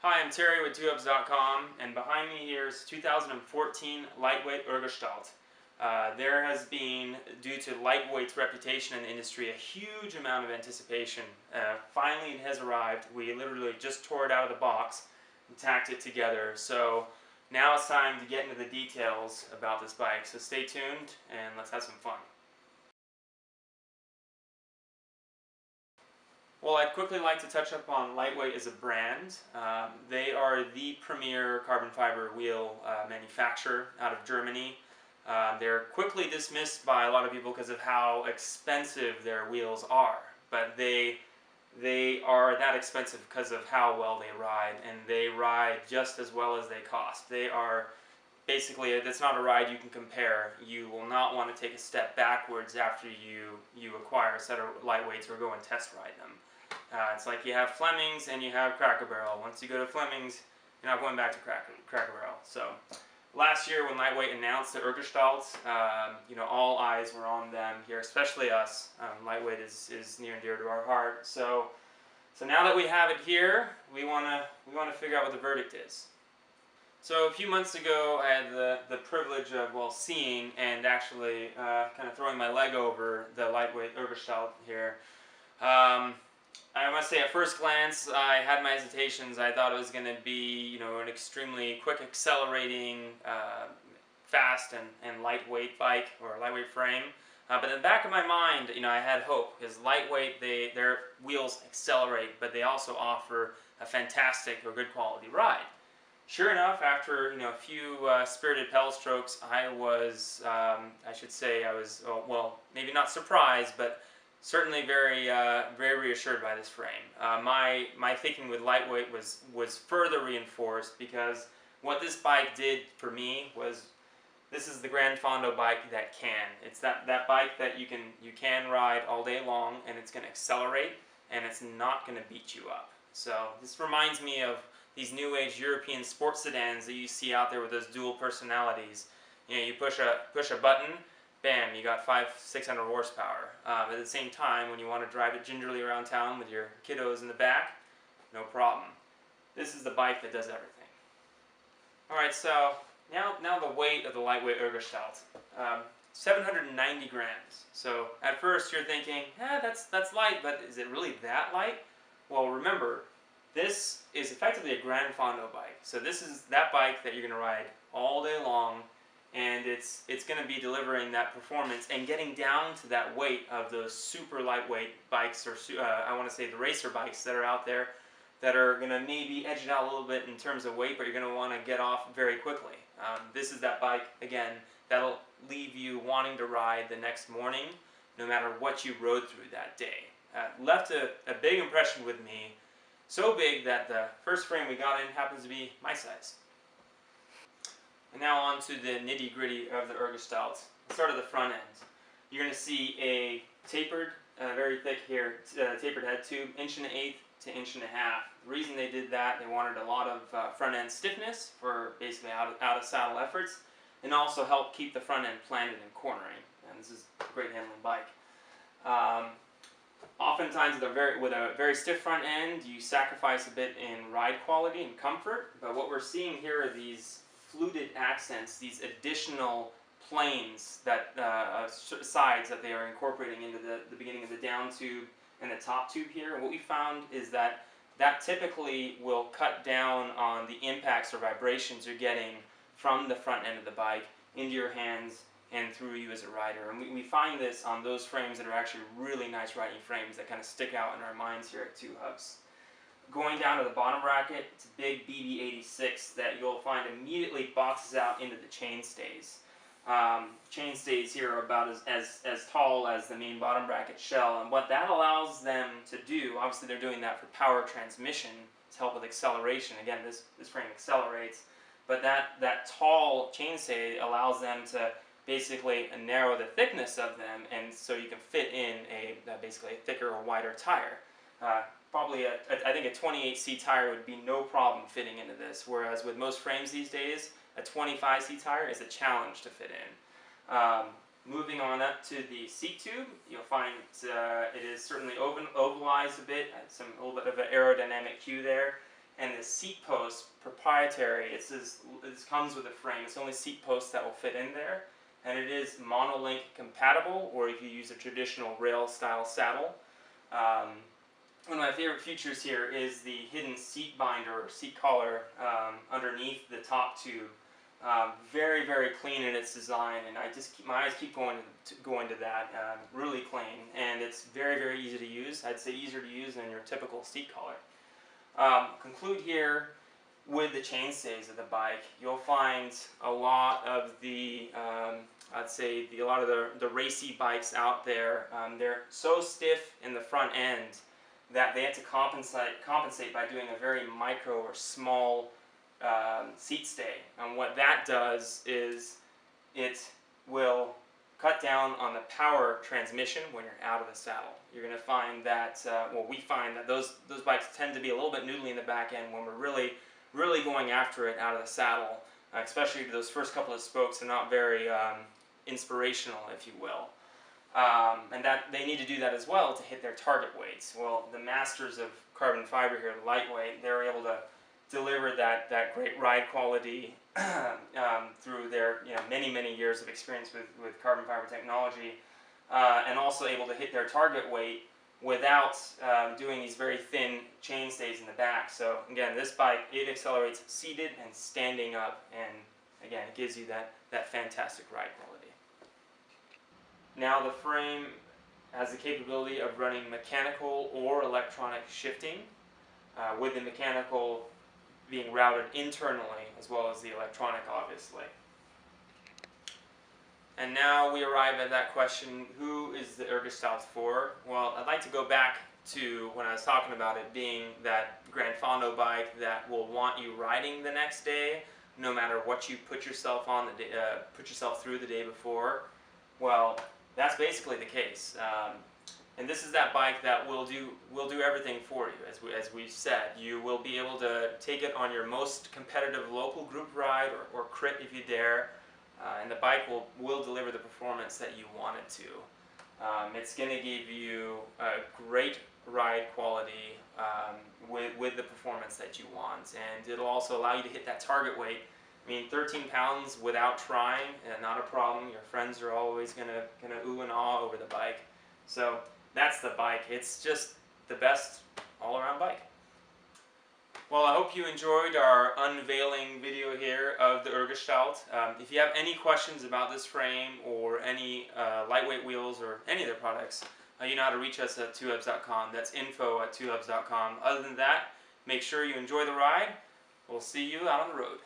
Hi, I'm Terry with Urgestalt, and behind me here is 2014 lightweight Urgestalt. There has been, due to lightweight's reputation in the industry, a huge amount of anticipation. Finally, it has arrived. We literally just tore it out of the box and tacked it together. So now it's time to get into the details about this bike. So stay tuned and let's have some fun. Well, I'd quickly like to touch up on Lightweight as a brand. They are the premier carbon fiber wheel manufacturer out of Germany. They're quickly dismissed by a lot of people because of how expensive their wheels are, but they are that expensive because of how well they ride, and they ride just as well as they cost. They are basically, it's not a ride you can compare. You will not want to take a step backwards after you acquire a set of lightweights or go and test ride them. It's like you have Fleming's and you have Cracker Barrel. Once you go to Fleming's, you're not going back to Cracker Barrel. So last year when Lightweight announced the Urgestalt, all eyes were on them here, especially us. Lightweight is near and dear to our heart. So now that we have it here, we want to figure out what the verdict is. So a few months ago, I had the privilege of seeing and actually kind of throwing my leg over the Lightweight Urgestalt here. I must say, at first glance, I had my hesitations. I thought it was going to be, an extremely quick accelerating, fast and lightweight bike or lightweight frame. But in the back of my mind, I had hope because Lightweight, their wheels accelerate, but they also offer a fantastic or good quality ride. Sure enough, after a few spirited pedal strokes, I was, maybe not surprised, but certainly very reassured by this frame. My thinking with Lightweight was further reinforced because what this bike did for me was, this is the Grand Fondo bike that can. It's that bike that you can ride all day long, and it's going to accelerate, and it's not going to beat you up. So this reminds me of these new age European sports sedans that you see out there with those dual personalities. You push a button, bam, you got 500-600 horsepower. At the same time, when you want to drive it gingerly around town with your kiddos in the back, no problem. This is the bike that does everything. Alright, so now the weight of the Lightweight Urgestalt. 790 grams. So at first you're thinking, that's light, but is it really that light? Well, remember, this is effectively a Grand Fondo bike. So this is that bike that you're going to ride all day long, and it's going to be delivering that performance and getting down to that weight of those super lightweight bikes, or I want to say the racer bikes that are out there that are going to maybe edge it out a little bit in terms of weight, but you're going to want to get off very quickly. This is that bike, again, that'll leave you wanting to ride the next morning no matter what you rode through that day. Left a big impression with me. So big that the first frame we got in happens to be my size. And now on to the nitty gritty of the Urgestalt. Let's start at the front end. You're going to see a tapered, very thick here, tapered head tube, 1.125 to 1.5 inches. The reason they did that, they wanted a lot of front end stiffness for basically out of saddle efforts, and also help keep the front end planted and cornering. And this is a great handling bike. Oftentimes with a very stiff front end, you sacrifice a bit in ride quality and comfort, but what we're seeing here are these fluted accents, these additional planes, that sides that they are incorporating into the beginning of the down tube and the top tube here. And what we found is that typically will cut down on the impacts or vibrations you're getting from the front end of the bike into your hands and through you as a rider. And we find this on those frames that are actually really nice riding frames that kind of stick out in our minds here at Two Hubs. Going down to the bottom bracket, it's a big BB86 that you'll find immediately boxes out into the chain stays. Chain stays here are about as tall as the main bottom bracket shell, and what that allows them to do, obviously they're doing that for power transmission to help with acceleration. Again, this frame accelerates, but that tall chain stay allows them to basically narrow the thickness of them, and so you can fit in basically a thicker or wider tire. Probably I think a 28C tire would be no problem fitting into this, whereas with most frames these days, a 25C tire is a challenge to fit in. Moving on up to the seat tube, you'll find it is certainly ovalized a bit, a little bit of an aerodynamic cue there, And the seat post, proprietary, this comes with a frame. It's the only seat post that will fit in there. And it is monolink compatible, or if you use a traditional rail style saddle. One of my favorite features here is the hidden seat binder or seat collar underneath the top tube. Very, very clean in its design, and my eyes keep going to that. Really clean, and it's very, very easy to use. I'd say easier to use than your typical seat collar. Conclude here with the chainstays of the bike. You'll find a lot of the a lot of the racy bikes out there. They're so stiff in the front end that they have to compensate by doing a very micro or small seat stay. And what that does is it will cut down on the power transmission when you're out of the saddle. You're going to find that, we find that those bikes tend to be a little bit noodly in the back end when we're really going after it out of the saddle. Especially those first couple of spokes are not very inspirational, if you will. And that they need to do that as well to hit their target weights. Well, the masters of carbon fiber here, lightweight, they're able to deliver that great ride quality through their many years of experience with carbon fiber technology, and also able to hit their target weight without doing these very thin chain stays in the back. So again, this bike, it accelerates seated and standing up, and again, it gives you that fantastic ride quality. Now the frame has the capability of running mechanical or electronic shifting, with the mechanical being routed internally as well as the electronic, obviously. And now we arrive at that question, who is the Urgestalt for? Well, I'd like to go back to when I was talking about it being that Gran Fondo bike that will want you riding the next day, no matter what you put yourself through the day before. Well, that's basically the case. And this is that bike that will do everything for you. As we said, you will be able to take it on your most competitive local group ride or crit if you dare, and the bike will deliver the performance that you want it to. It's going to give you a great ride quality with the performance that you want, and it'll also allow you to hit that target weight. I mean, 13 pounds without trying, not a problem. Your friends are always gonna ooh and ah over the bike. So that's the bike. It's just the best all-around bike. Well, I hope you enjoyed our unveiling video here of the Urgestalt. If you have any questions about this frame or any lightweight wheels or any of their products, you know how to reach us at twobs.com. That's info@twobs.com. Other than that, make sure you enjoy the ride. We'll see you out on the road.